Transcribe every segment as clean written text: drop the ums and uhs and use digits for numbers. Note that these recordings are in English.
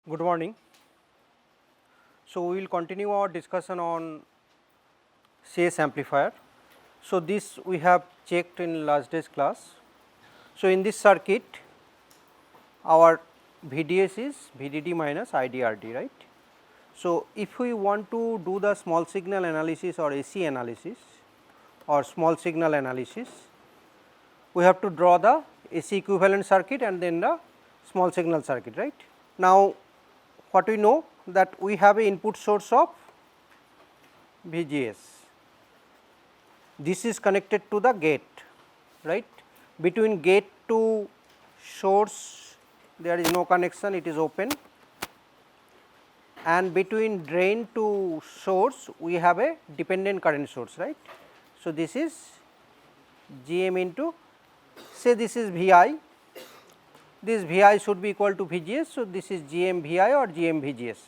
Good morning. So, we will continue our discussion on CS amplifier. So, this we have checked in last day's class. So, in this circuit our VDS is VDD minus IDRD, right. So, if we want to do the small signal analysis or AC analysis or small signal analysis, we have to draw the AC equivalent circuit and then the small signal circuit, right. Now, what we know that we have a input source of VGS. This is connected to the gate, right. Between gate to source there is no connection, it is open, and between drain to source we have a dependent current source, right. So, this is GM into, say this is VI, this VI should be equal to VGS. So, this is GM VI or GM VGS,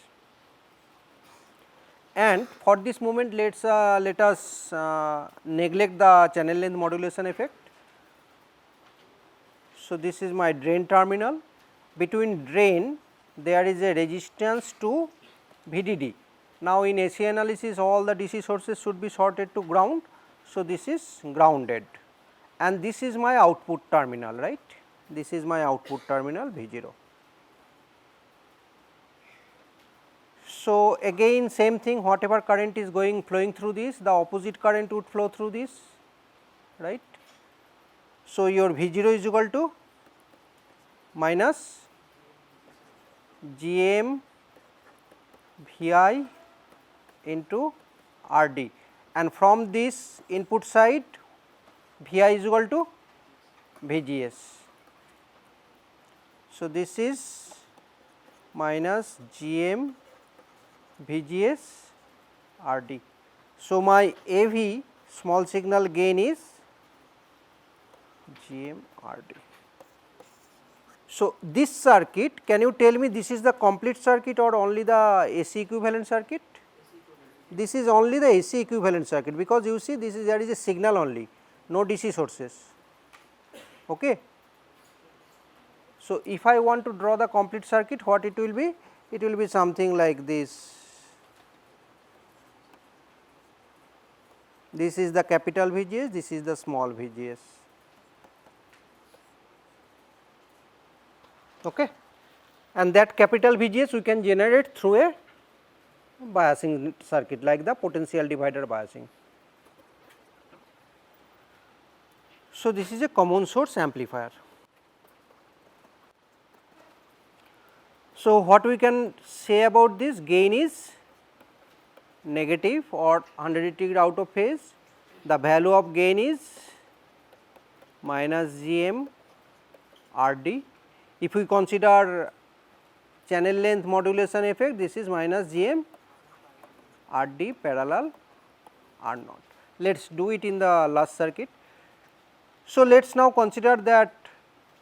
and for this moment let us neglect the channel length modulation effect. So, this is my drain terminal, between drain there is a resistance to VDD. Now, in AC analysis all the DC sources should be shorted to ground. So, this is grounded and this is my output terminal, right. This is my output terminal V0. So, again same thing, whatever current is flowing through this, the opposite current would flow through this, right. So, your V0 is equal to minus GM VI into RD, and from this input side VI is equal to VGS. So, this is minus GM VGS RD. So, my AV small signal gain is GM RD. So, this circuit, can you tell me this is the complete circuit or only the AC equivalent circuit? This is only the AC equivalent circuit, because you see this is, there is a signal only, no DC sources. Okay. So, if I want to draw the complete circuit, what it will be? It will be something like this. This is the capital VGS, this is the small VGS. Okay. And that capital VGS we can generate through a biasing circuit like the potential divider biasing. So, this is a common source amplifier. So, what we can say about this? Gain is negative or 180 degree out of phase. The value of gain is minus GM RD. If we consider channel length modulation effect, this is minus GM RD parallel R naught. Let us do it in the last circuit. So, let us now consider that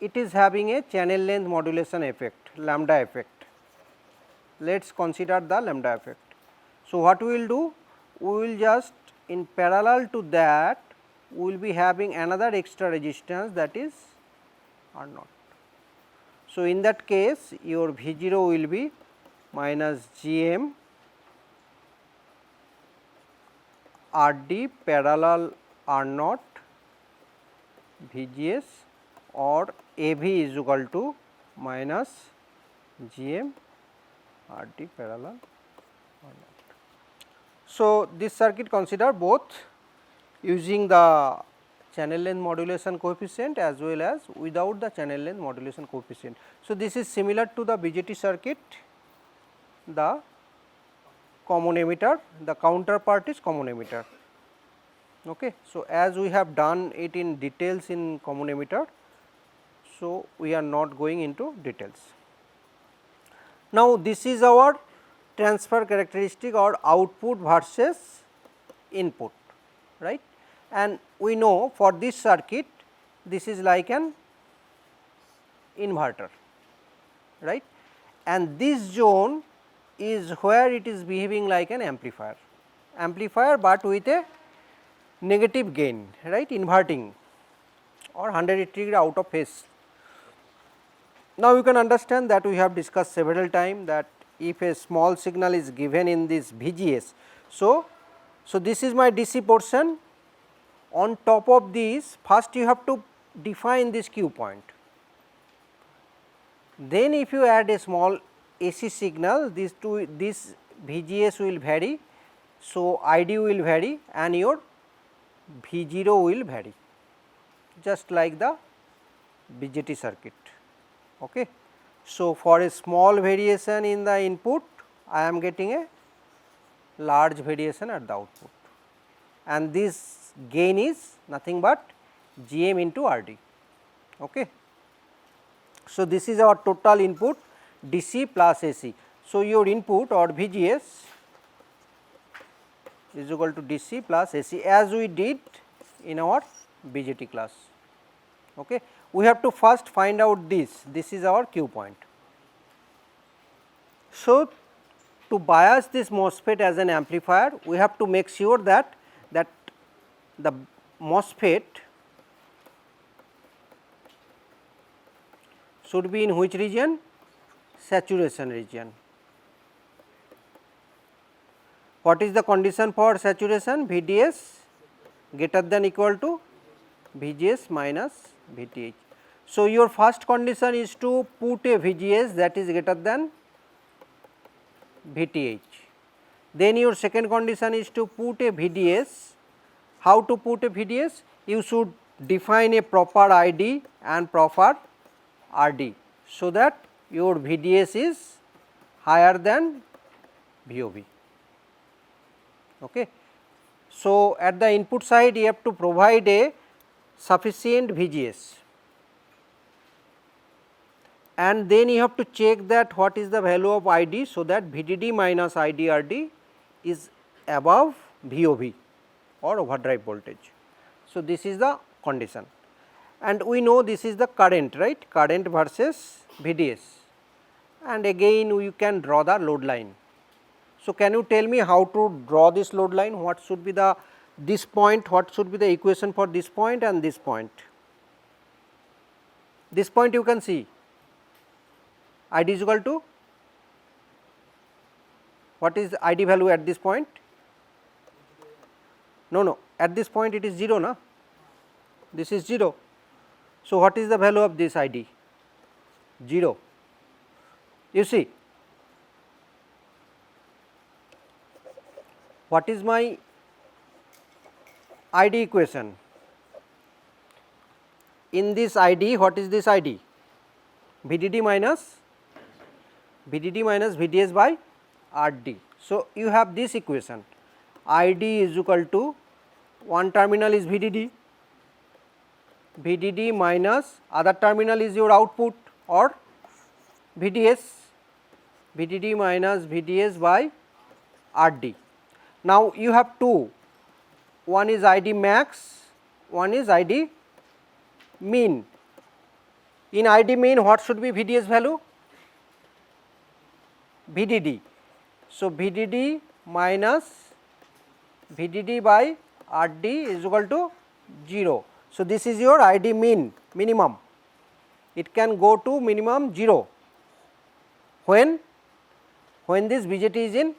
it is having a channel length modulation effect, lambda effect. Let us consider the lambda effect. So, what we will do? We will just in parallel to that we will be having another extra resistance, that is R naught. So, in that case your V0 will be minus GM RD parallel R naught VGS, or AV is equal to minus GM RD parallel R naught. So, this circuit consider both using the channel length modulation coefficient as well as without the channel length modulation coefficient. So, this is similar to the BJT circuit, the common emitter, the counterpart is common emitter. Okay. So, as we have done it in details in common emitter, so we are not going into details. Now, this is our transfer characteristic or output versus input, right. And we know for this circuit this is like an inverter, right, and this zone is where it is behaving like an amplifier, but with a negative gain, right, inverting or 180 degree out of phase. Now, you can understand that we have discussed several times that if a small signal is given in this VGS. So, this is my DC portion. On top of this, first you have to define this Q point. Then if you add a small AC signal, this VGS will vary. So, ID will vary and your V0 will vary, just like the BJT circuit. Okay. So, for a small variation in the input, I am getting a large variation at the output, and this gain is nothing but GM into RD. Okay. So, this is our total input DC plus AC. So, your input or VGS is equal to DC plus AC, as we did in our BJT class. Okay. We have to first find out this is our Q point. So, to bias this MOSFET as an amplifier, we have to make sure that the MOSFET should be in which region? Saturation region. What is the condition for saturation? VDS greater than equal to VGS minus VTH. So, your first condition is to put a VGS that is greater than VTH. Then your second condition is to put a VDS. How to put a VDS? You should define a proper ID and proper RD, so that your VDS is higher than VOB. Okay. So, at the input side you have to provide a sufficient VGS, and then you have to check that what is the value of ID, so that VDD minus IDRD is above VOB or overdrive voltage. So, this is the condition, and we know this is the current, right, current versus VDS, and again we can draw the load line. So, can you tell me how to draw this load line? What should be the this point, what should be the equation for this point and this point? This point you can see ID is equal to, what is the ID value at this point? No, at this point it is 0, na? This is 0. So, what is the value of this ID? 0. You see, what is my ID equation? In this ID, what is this ID? VDD minus VDS by RD. So, you have this equation, ID is equal to, one terminal is VDD minus other terminal is your output or VDS, VDD minus VDS by RD. Now, you have two, one is ID max, one is ID mean. In ID mean, what should be VDS value? VDD. So, VDD minus VDD by RD is equal to 0. So, this is your ID mean, minimum. It can go to minimum 0 when this BJT is in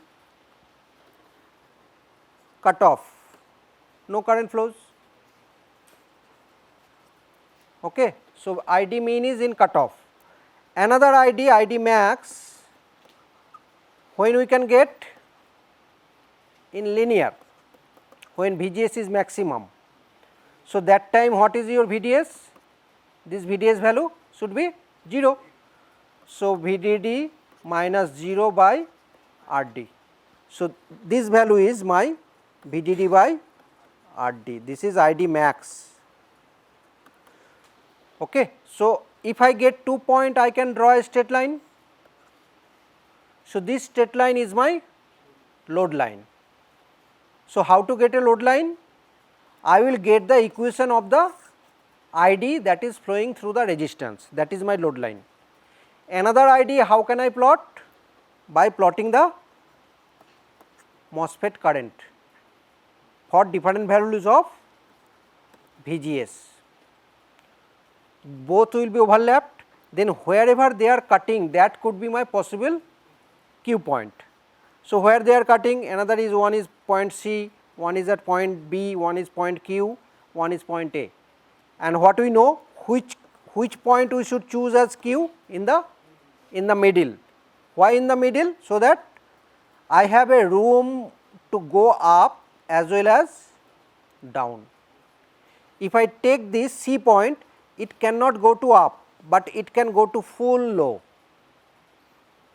cut off, no current flows. Okay. So, ID mean is in cut off. Another ID max, when we can get in linear, when VGS is maximum. So, that time what is your VDS? This VDS value should be 0. So, VDD minus 0 by RD. So, this value is my VDD by RD, this is ID max. Okay. So, if I get 2 point, I can draw a straight line. So, this straight line is my load line. So, how to get a load line? I will get the equation of the ID that is flowing through the resistance, that is my load line. Another ID, how can I plot? By plotting the MOSFET current for different values of VGS. Both will be overlapped, then wherever they are cutting, that could be my possible Q point. So, where they are cutting, another is one is point C, one is at point B, one is point Q, one is point A, and what we know, which point we should choose as Q? In the middle. Why in the middle? So that I have a room to go up as well as down. If I take this C point, it cannot go to up, but it can go to full low.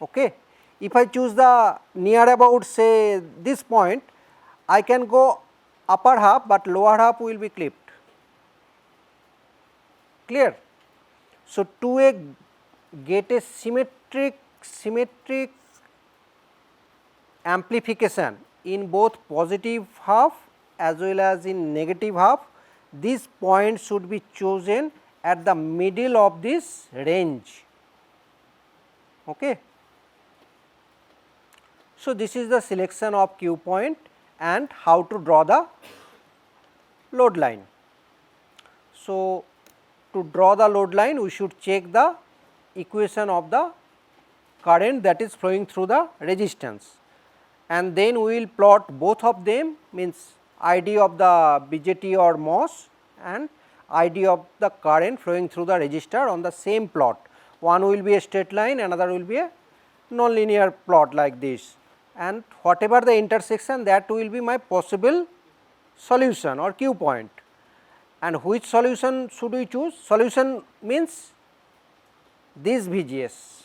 Okay. If I choose the near about, say, this point, I can go upper half, but lower half will be clipped. Clear? So, to get a symmetric amplification in both positive half as well as in negative half, this point should be chosen at the middle of this range. Okay. So, this is the selection of Q point and how to draw the load line. So, to draw the load line, we should check the equation of the current that is flowing through the resistance, and then we will plot both of them, means ID of the BJT or MOS and ID of the current flowing through the resistor on the same plot. One will be a straight line, another will be a non-linear plot like this, and whatever the intersection, that will be my possible solution or Q point. And which solution should we choose? Solution means this VGS,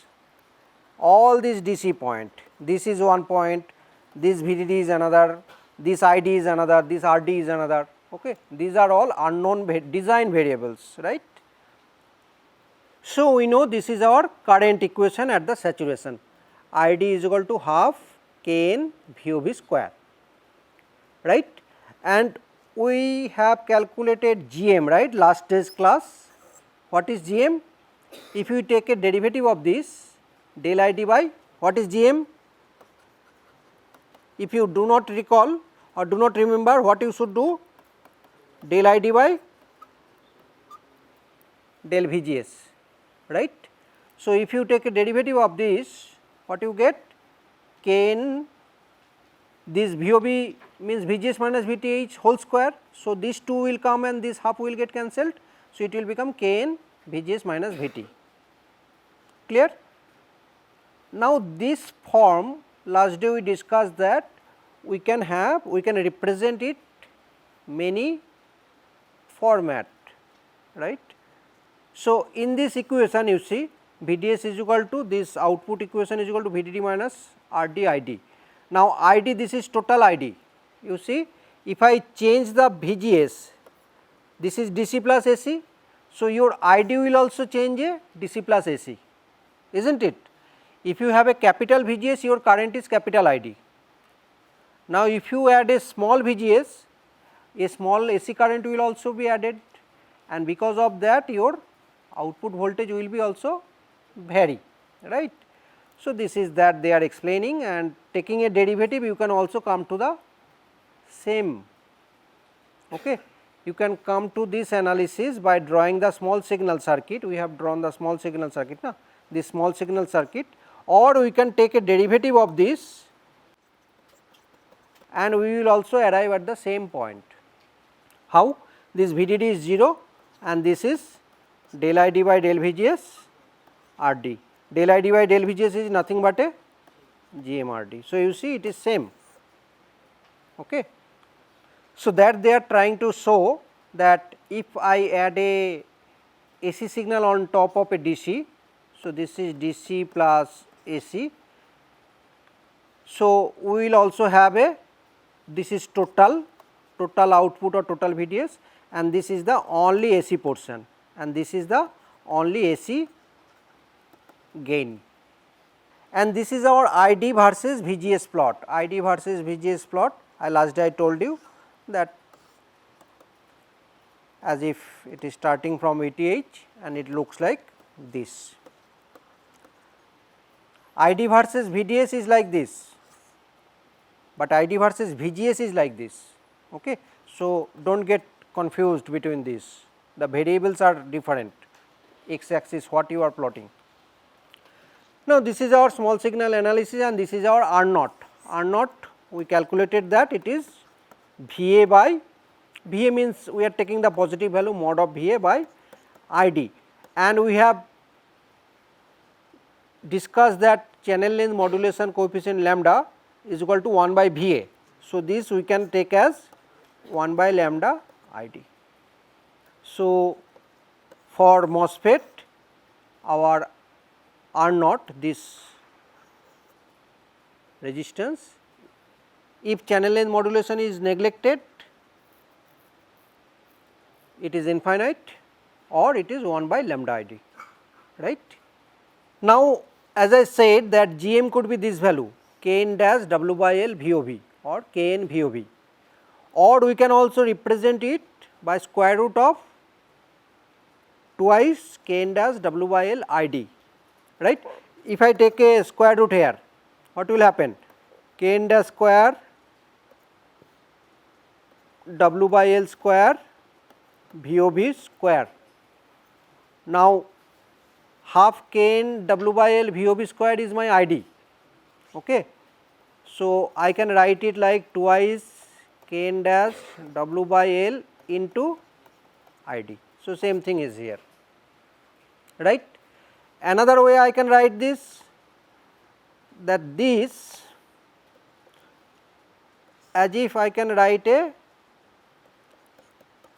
all this DC point, this is one point, this VDD is another, this ID is another, this RD is another. Okay. These are all unknown design variables, right. So, we know this is our current equation at the saturation, ID is equal to half Kn VOV square, right. And we have calculated GM, right, last day's class. What is GM? If you take a derivative of this, del ID by what is GM? If you do not recall or do not remember, what you should do? Del ID by del VGS, right. So, if you take a derivative of this, what you get? Kn, this VOB means VGS minus VTH whole square. So, these two will come and this half will get cancelled. So, it will become Kn VGS minus VT. Clear? Now, this form, last day we discussed that we can represent it many format, right. So, in this equation you see VDS is equal to, this output equation is equal to VDD minus RD ID. Now, ID, this is total ID. You see, if I change the VGS, this is DC plus AC. So, your ID will also change a DC plus AC, is not it? If you have a capital VGS, your current is capital ID. Now, if you add a small VGS, a small AC current will also be added, and because of that your output voltage will be also vary, right. So, this is that they are explaining, and taking a derivative you can also come to the same. Okay. You can come to this analysis by drawing the small signal circuit. We have drawn the small signal circuit, na? This small signal circuit, or we can take a derivative of this and we will also arrive at the same point. How? This VDD is 0 and this is del ID by del VGS RD. Del ID by del VGS is nothing but a GMRD. So, you see it is same. Okay. So, that they are trying to show that if I add a AC signal on top of a DC, so this is DC plus AC. So, we will also have a, this is total output or total VDS, and this is the only AC portion, and this is the only AC gain, and this is our ID versus VGS plot. ID versus VGS plot, last day I told you that as if it is starting from VTH and it looks like this. ID versus VDS is like this, but ID versus VGS is like this. Okay. So, do not get confused between these, the variables are different. x axis what you are plotting. Now, this is our small signal analysis and this is our R naught. R naught we calculated that it is V A by V A means we are taking the positive value mod of V A by I D, and we have discussed that channel length modulation coefficient lambda is equal to 1 by V A. So, this we can take as 1 by lambda I D. So, for MOSFET our R naught, this resistance, if channel length modulation is neglected, it is infinite or it is 1 by lambda I D, right. Now, as I said that GM could be this value Kn dash W by L VOV or Kn VOV, or we can also represent it by square root of twice Kn dash W by L ID, right. If I take a square root here, what will happen? Kn dash square W by L square VOV square. Now, half Kn W by L VOV square is my ID. Okay. So, I can write it like twice Kn dash W by L into ID. So, same thing is here, right. Another way I can write this, that this as if I can write a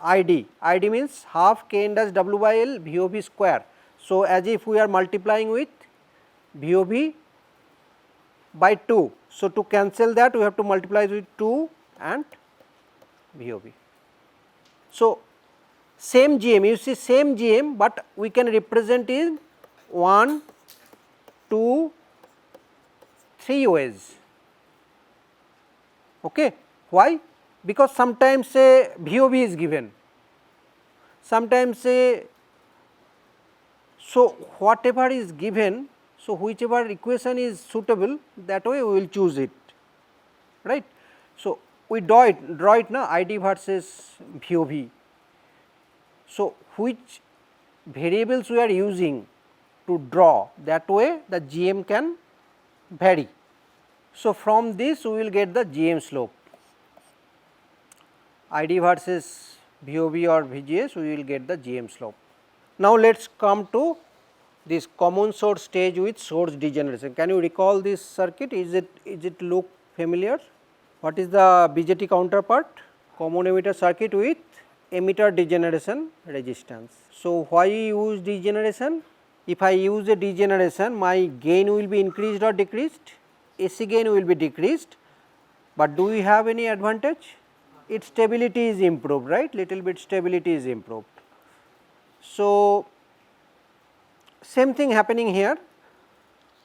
ID, ID means half Kn dash W by L VOV square. So, as if we are multiplying with VOV by 2. So, to cancel that we have to multiply with 2 and VOV. So, same GM, you see same GM, but we can represent in 1, 2, 3 ways. Okay. Why? Because sometimes say VOV is given, sometimes say, so whatever is given, so whichever equation is suitable, that way we will choose it, right. So, we draw it now ID versus VOV. So, which variables we are using to draw, that way the GM can vary. So, from this we will get the GM slope, ID versus VOV or VGS, we will get the GM slope. Now, let us come to this common source stage with source degeneration. Can you recall this circuit? Is it look familiar? What is the BJT counterpart? Common emitter circuit with emitter degeneration resistance. So, why use degeneration? If I use a degeneration, my gain will be increased or decreased? AC gain will be decreased, but do we have any advantage? Its stability is improved, right, little bit stability is improved. So, same thing happening here.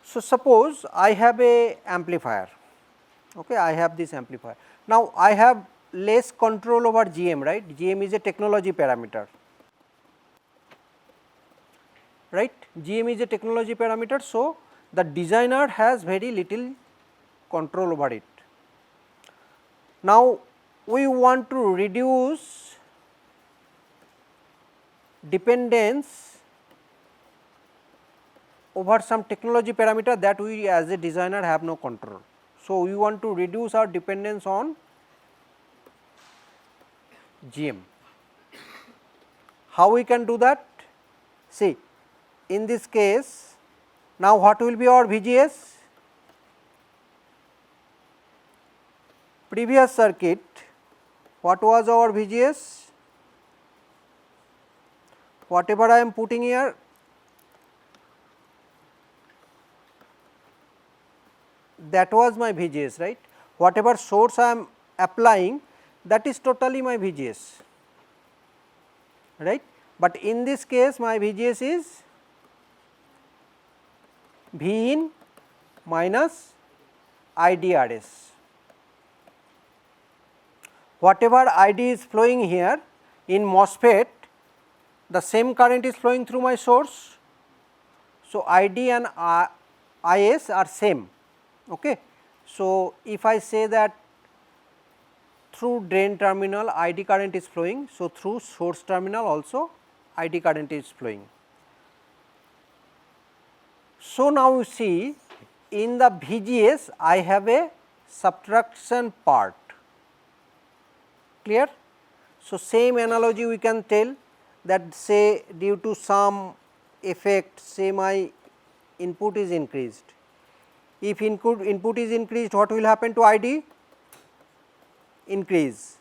So, suppose I have a amplifier, okay, I have this amplifier. Now, I have less control over GM, right, GM is a technology parameter, right, GM is a technology parameter. So, the designer has very little control over it. Now, we want to reduce dependence over some technology parameter that we as a designer have no control. So, we want to reduce our dependence on GM. How we can do that? See, in this case, now what will be our VGS? Previous circuit, what was our VGS? Whatever I am putting here, that was my VGS, right. Whatever source I am applying, that is totally my VGS, right. But in this case my VGS is V in minus IDRS. Whatever ID is flowing here in MOSFET, the same current is flowing through my source. So, ID and IS are same. Okay. So, if I say that through drain terminal ID current is flowing, so through source terminal also ID current is flowing. So, now you see in the VGS I have a subtraction part, clear. So, same analogy we can tell that say due to some effect say my input is increased. If input is increased, what will happen to ID? Increase.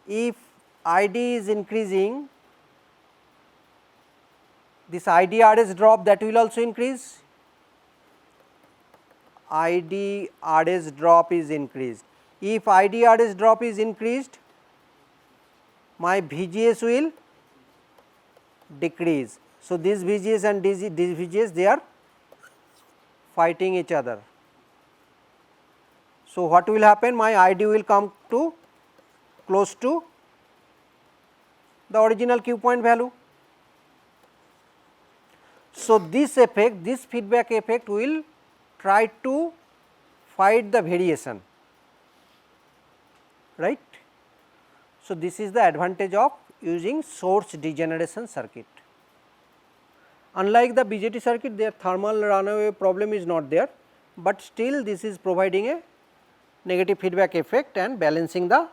If ID is increasing, this IDRS drop, that will also increase. IDRS drop is increased. If IDRS drop is increased, my VGS will decrease. So, this VGS and this VGS, they are fighting each other. So, what will happen? My ID will come to close to the original Q point value. So, this effect, this feedback effect will try to fight the variation, right. So, this is the advantage of using source degeneration circuit. Unlike the BJT circuit, their thermal runaway problem is not there, but still this is providing a negative feedback effect and balancing the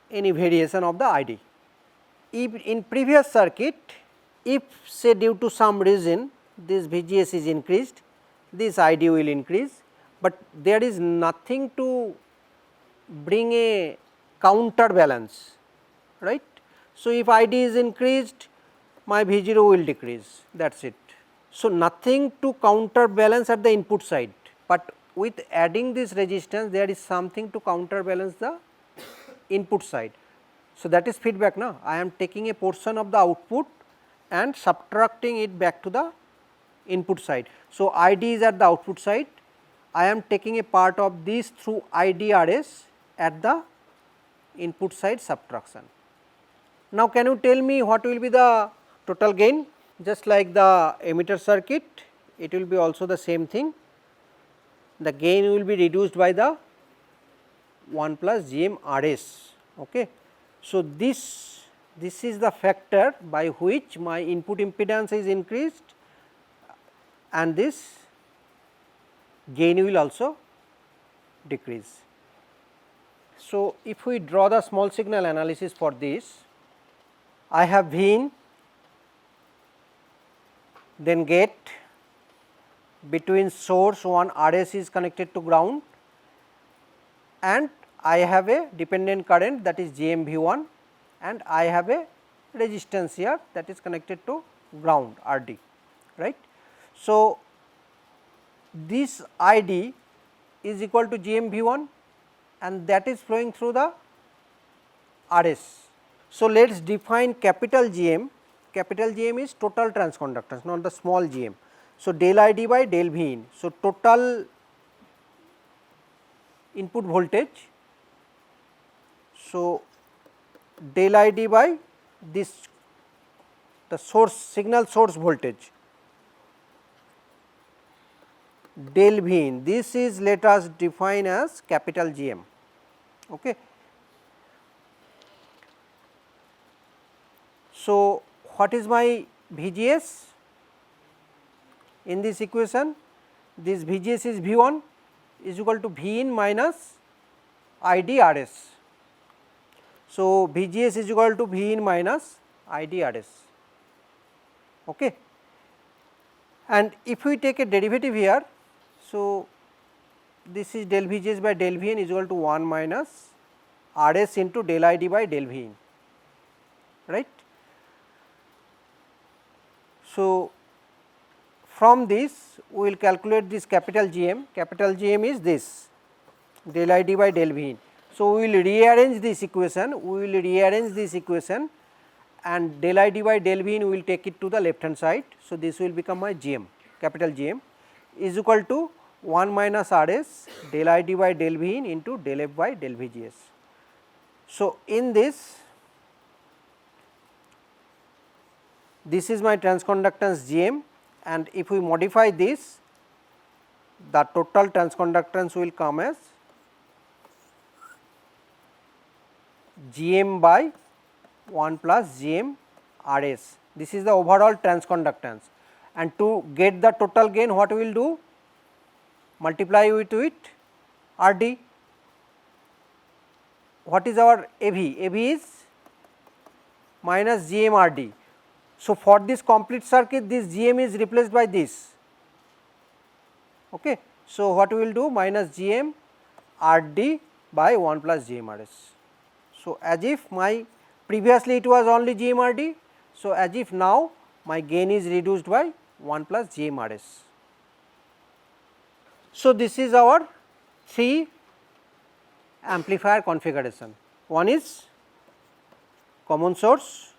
any variation of the ID. If in previous circuit, if say due to some reason this VGS is increased, this ID will increase, but there is nothing to bring a counterbalance, right. So, if ID is increased, my V0 will decrease, that is it. So, nothing to counterbalance at the input side, but with adding this resistance there is something to counterbalance the input side. So, that is feedback now. I am taking a portion of the output and subtracting it back to the input side. So, ID is at the output side, I am taking a part of this through IDRS at the input side subtraction. Now, can you tell me what will be the total gain? Just like the emitter circuit, it will be also the same thing. The gain will be reduced by the 1 plus GMRS. Okay. So, this is the factor by which my input impedance is increased and this gain will also decrease. So, if we draw the small signal analysis for this, I have Vin, then gate between source 1 RS is connected to ground and I have a dependent current that is GMV1 and I have a resistance here that is connected to ground RD, right. So, this ID is equal to GMV1 and that is flowing through the RS. So, let us define capital GM. Capital GM is total transconductance, not the small gm. So, del ID by del V in. So, total input voltage. So, del ID by this the source signal source voltage del V in. This is let us define as capital GM. Okay. So, what is my VGS in this equation? This VGS is V1 is equal to V in minus IDRS. So, VGS is equal to V in minus IDRS. Okay. And if we take a derivative here, so this is del VGS by del V in is equal to 1 minus RS into del ID by del V in, right. So, from this we will calculate this capital GM. Capital GM is this del ID by del V in. So, we will rearrange this equation, and del ID by del V in we will take it to the left hand side. So, this will become my GM, capital GM is equal to 1 minus RS del ID by del V in into del F by del VGS. So, in this is my transconductance GM, and if we modify this, the total transconductance will come as GM by 1 plus GM RS. This is the overall transconductance, and to get the total gain what we will do, multiply with R d. What is our A V? A V is minus G M R d. So, for this complete circuit this G M is replaced by this. Okay. So, what we will do, minus G M R d by 1 plus G M R s. So, as if my previously it was only G M R d. So, as if now my gain is reduced by 1 plus G M R s. So, this is our 3 amplifier configuration. One is common source,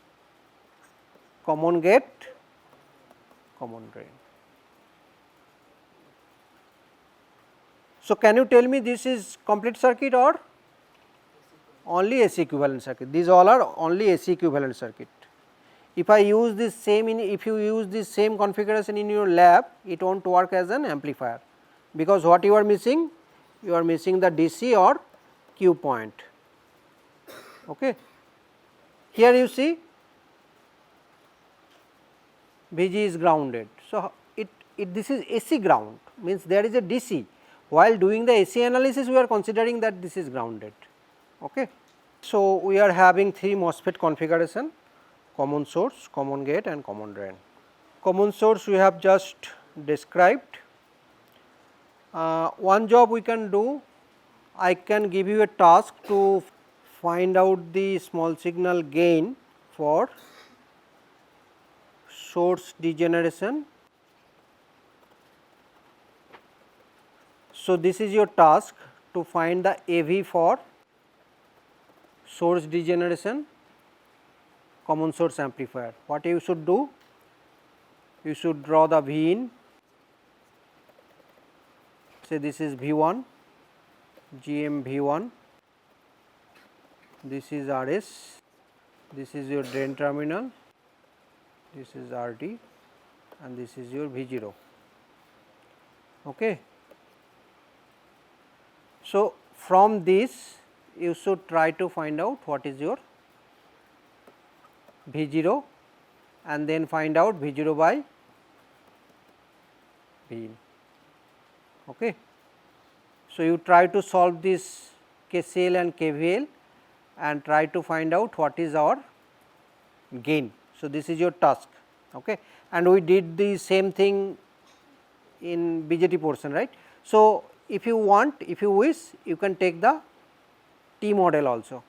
common gate, common drain. So, can you tell me this is complete circuit or only AC equivalent circuit? These all are only AC equivalent circuit. If I use this same if you use this same configuration in your lab, it won't work as an amplifier, because what you are missing? You are missing the DC or Q point. Okay. Here you see Vg is grounded. So, this is AC ground, means there is a DC. While doing the AC analysis, we are considering that this is grounded. Okay. So, we are having 3 MOSFET configuration: common source, common gate and common drain. Common source we have just described. One job we can do, I can give you a task to find out the small signal gain for source degeneration. So, this is your task to find the AV for source degeneration common source amplifier. What you should do? You should draw the V in, say this is V1, GM V1, this is RS, this is your drain terminal, this is RD and this is your V0. Okay. So, from this you should try to find out what is your V0 and then find out V0 by V in. Okay. So, you try to solve this KCL and KVL and try to find out what is our gain. So, this is your task, okay. And we did the same thing in BJT portion, right. So, if you want, if you wish, you can take the T model also,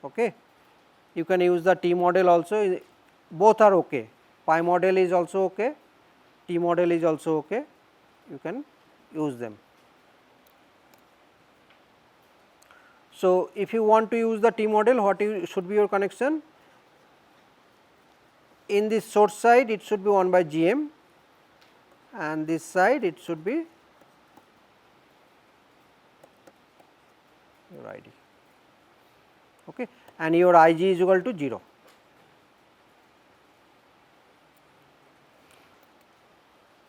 okay. You can use the T model also, both are okay. Pi model is also okay, T model is also okay, you can use them. So, if you want to use the T model, what should be your connection? In this source side it should be 1 by GM and this side it should be your ID, okay, and your Ig is equal to 0.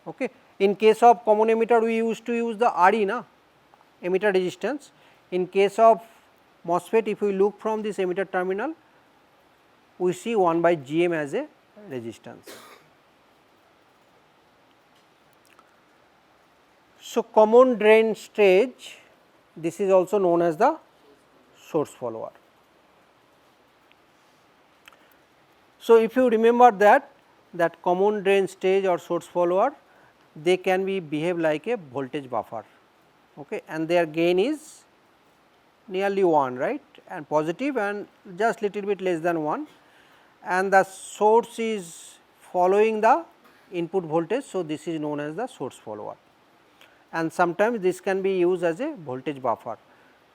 Okay. In case of common emitter we used to use the RE, na, emitter resistance. In case of MOSFET, if we look from this emitter terminal, we see 1 by GM as a resistance. So, common drain stage, this is also known as the source follower. So, if you remember that common drain stage or source follower, they can be behave like a voltage buffer, okay, and their gain is nearly 1, right, and positive and just little bit less than 1, and the source is following the input voltage. So, this is known as the source follower, and sometimes this can be used as a voltage buffer.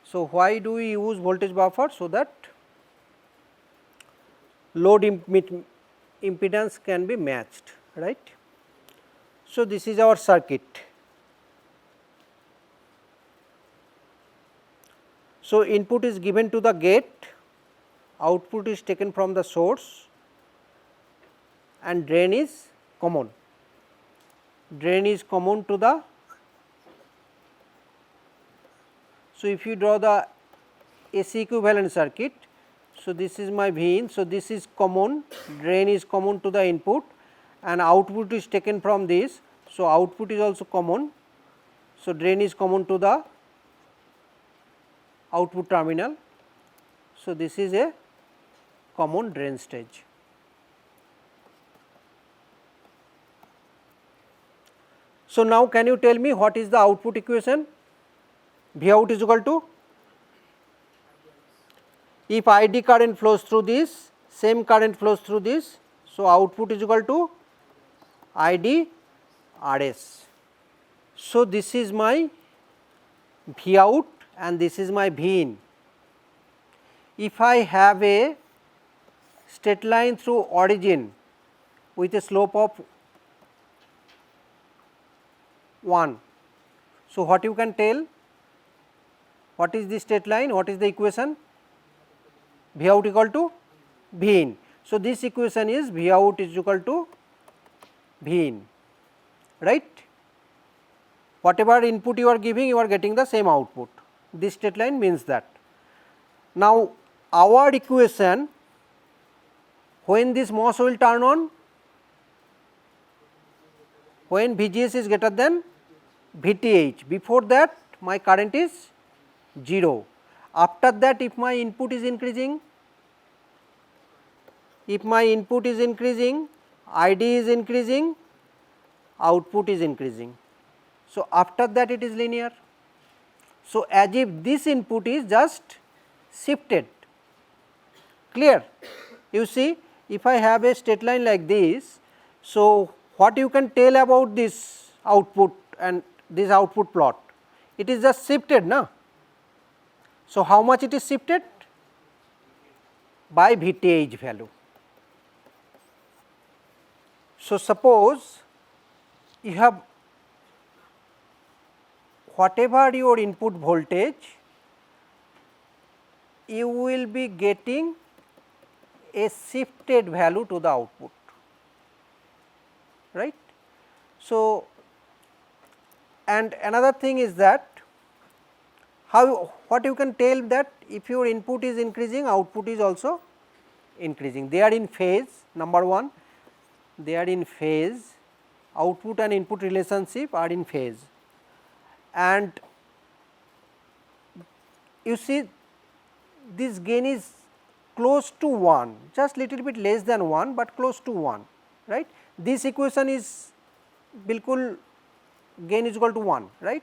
So, why do we use voltage buffer? So, that load impedance can be matched, right. So, this is our circuit. So, input is given to the gate, output is taken from the source and drain is common. Drain is common to the. So, if you draw the AC equivalent circuit, so this is my V in. So, this is common, drain is common to the input and output is taken from this. So, output is also common. So, drain is common to the output terminal. So, this is a common drain stage. So, now can you tell me what is the output equation? V out is equal to, if ID current flows through this, same current flows through this. So, output is equal to ID RS. So, this is my V out and this is my V in. If I have a straight line through origin with a slope of 1. So, what you can tell? What is the straight line? What is the equation? V out equal to V in. So, this equation is V out is equal to V in, right. Whatever input you are giving, you are getting the same output. This straight line means that. Now, our equation, when this MOS will turn on? When VGS is greater than VTH. Before that, my current is 0. After that, if my input is increasing, ID is increasing, output is increasing. So, after that it is linear. So, as if this input is just shifted, clear. You see, if I have a straight line like this, so what you can tell about this output and this output plot? It is just shifted, na. So, how much it is shifted? By VTH value. So, suppose you have whatever your input voltage, you will be getting a shifted value to the output, right. So, and another thing is that what you can tell that if your input is increasing, output is also increasing. They are in phase, number 1, they are in phase, output and input relationship are in phase. And you see this gain is close to 1, just little bit less than 1, but close to 1, right. This equation is bilkul gain is equal to 1, right.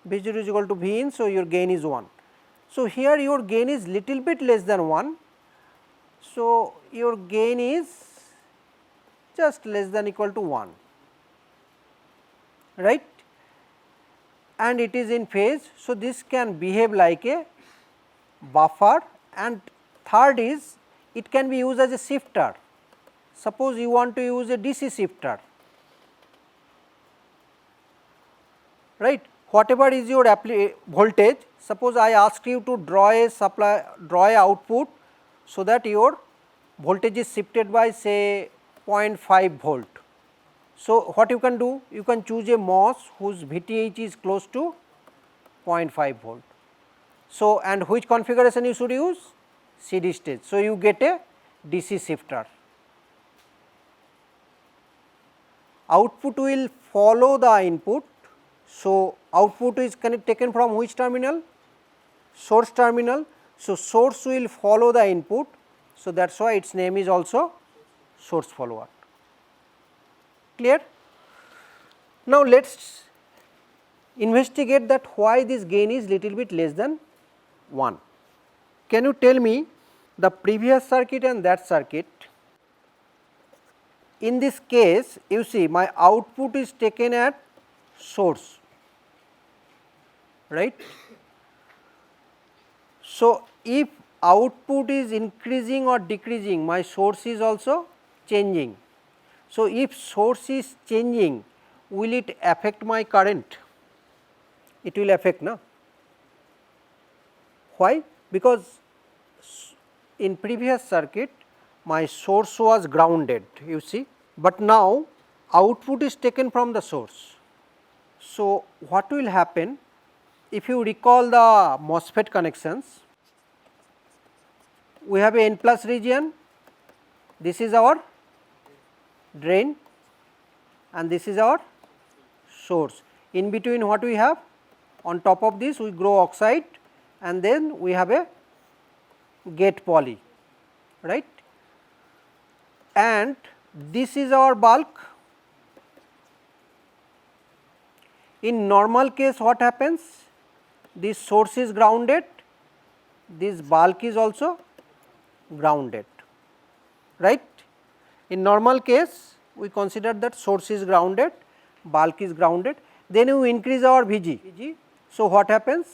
V0 is equal to V in, so your gain is 1. So, here your gain is little bit less than 1. So, your gain is just less than equal to 1, right, and it is in phase. So, this can behave like a buffer, and third is it can be used as a shifter. Suppose you want to use a DC shifter, right. Whatever is your voltage, suppose I ask you to draw a output so that your voltage is shifted by say 0.5 volt. So, what you can do? You can choose a MOS whose VTH is close to 0.5 volt. So, and which configuration you should use? CD stage. So, you get a DC shifter. Output will follow the input. So, output is taken from which terminal? Source terminal. So, source will follow the input. So, that is why its name is also source follower. Clear? Now, let us investigate that why this gain is little bit less than 1. Can you tell me the previous circuit and that circuit? In this case, you see my output is taken at source, right. So, if output is increasing or decreasing, my source is also changing. So, if source is changing, will it affect my current? It will affect, na. Why? Because in previous circuit my source was grounded, you see, but now output is taken from the source. So, what will happen? If you recall the MOSFET connections, we have a N plus region, this is our drain, and this is our source. In between what we have? On top of this we grow oxide, and then we have a gate poly, right, and this is our bulk. In normal case what happens? This source is grounded, this bulk is also grounded, right. In normal case we consider that source is grounded, bulk is grounded, then we increase our Vg. So, what happens?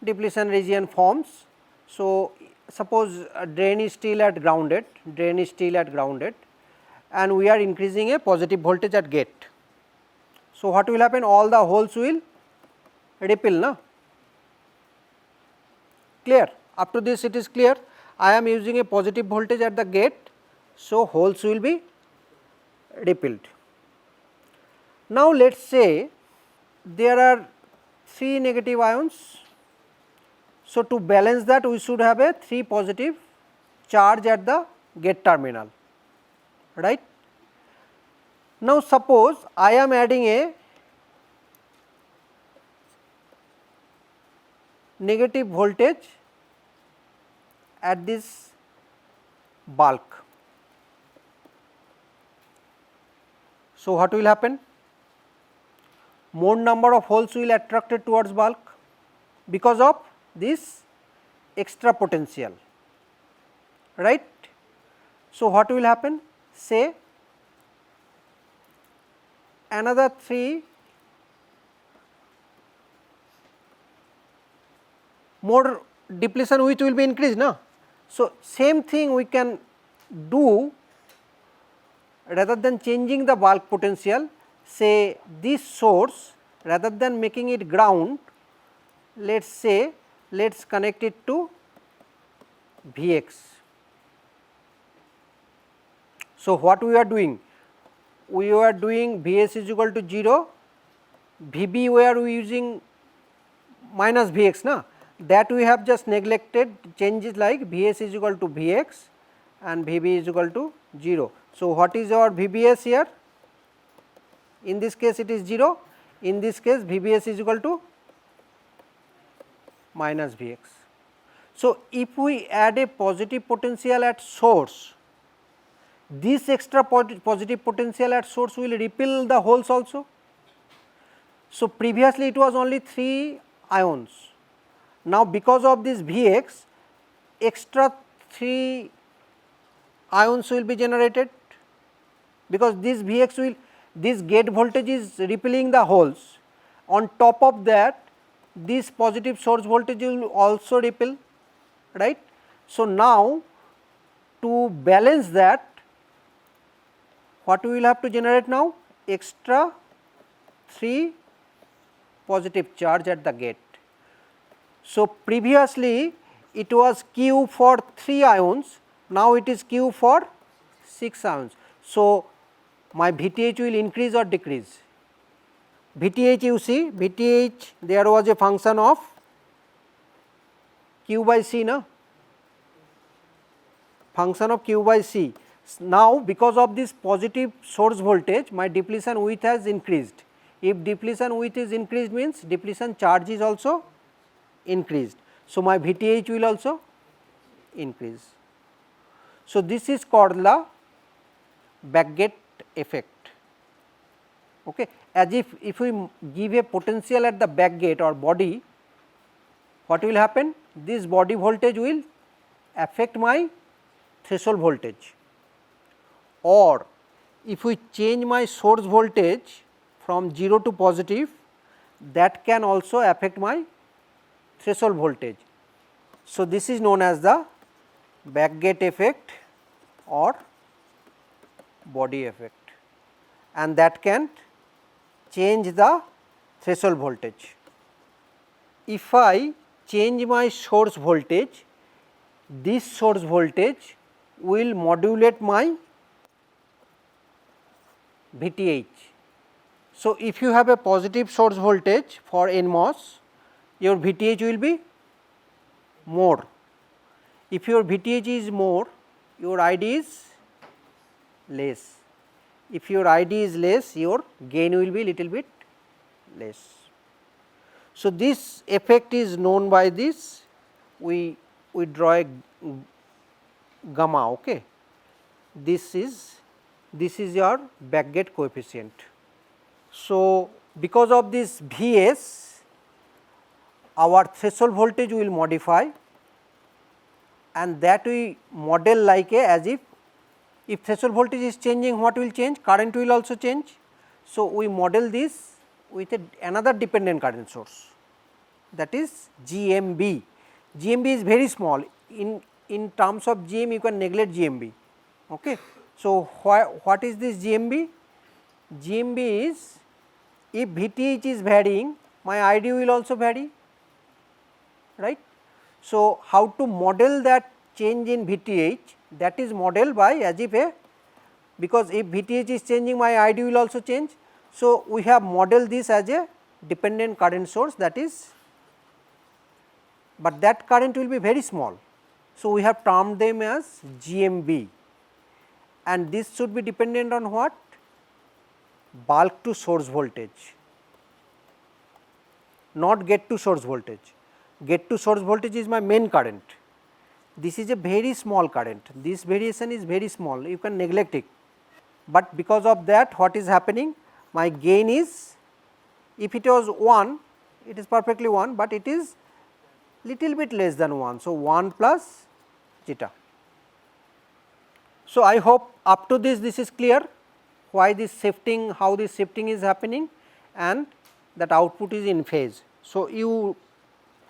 Depletion region forms. So, suppose a drain is still at grounded, and we are increasing a positive voltage at gate. So, what will happen? All the holes will repel, na? Clear? Up to this it is clear. I am using a positive voltage at the gate, so holes will be repelled. Now, let us say there are 3 negative ions. So, to balance that we should have a 3 positive charge at the gate terminal, right. Now, suppose I am adding a negative voltage at this bulk. So, what will happen? More number of holes will attracted towards bulk because of this extra potential, right. So, what will happen? Say another 3 more depletion width will be increased, na. So, same thing we can do rather than changing the bulk potential. Say this source, rather than making it ground, let us say let us connect it to Vx. So, what we are doing? We are doing Vs is equal to 0, Vb we are using minus Vx, na, that we have just neglected. Changes like Vs is equal to Vx and Vb is equal to 0. So, what is our Vbs here? In this case it is 0, in this case Vbs is equal to minus Vx. So, if we add a positive potential at source, this extra positive potential at source will repel the holes also. So, previously it was only 3 ions. Now, because of this Vx, extra 3 ions will be generated, because this Vx will, this gate voltage is repelling the holes. On top of that, this positive source voltage will also repel, right. So, now to balance that, what we will have to generate now? Extra 3 positive charge at the gate. So, previously it was Q for 3 ions, now it is Q for 6 ions. So, my Vth will increase or decrease? Vth, you see, Vth, there was a function of Q by C, na, function of Q by C. Now, because of this positive source voltage, my depletion width has increased. If depletion width is increased, means depletion charge is also increased. So, my Vth will also increase. So, this is called the backgate effect. Okay. As if we give a potential at the backgate or body, what will happen? This body voltage will affect my threshold voltage, or if we change my source voltage from 0 to positive, that can also affect my threshold voltage. So, this is known as the backgate effect or body effect, and that can change the threshold voltage. If I change my source voltage, this source voltage will modulate my Vth. So, if you have a positive source voltage for NMOS, your Vth will be more. If your Vth is more, your Id is less. if your ID is less, your gain will be little bit less. So, this effect is known by this, we draw a gamma. Okay. This is your backgate coefficient. So, because of this Vs, our threshold voltage will modify, and that we model like a as if threshold voltage is changing, what will change? Current will also change. So, we model this with another dependent current source, that is GMB. GMB is very small, in terms of GM you can neglect GMB. Okay. So, what is this GMB? GMB is, if VTH is varying, my ID will also vary, right. So, how to model that change in VTH? That is modeled by as if because if VTH is changing, my ID will also change. So, we have modeled this as a dependent current source, that is, but that current will be very small. So, we have termed them as GMB, and this should be dependent on what? Bulk to source voltage, not gate to source voltage. Gate to source voltage is my main current. This is a very small current, this variation is very small, you can neglect it, but because of that what is happening? My gain is, if it was 1, it is perfectly 1, but it is little bit less than 1. So, 1 plus zeta. So, I hope up to this is clear, why this shifting, how this shifting is happening, and that output is in phase. So, you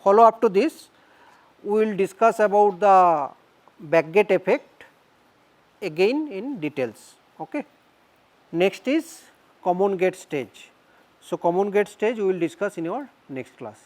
follow up to this, we will discuss about the backgate effect again in details. Okay. Next is common gate stage. So, common gate stage we will discuss in our next class.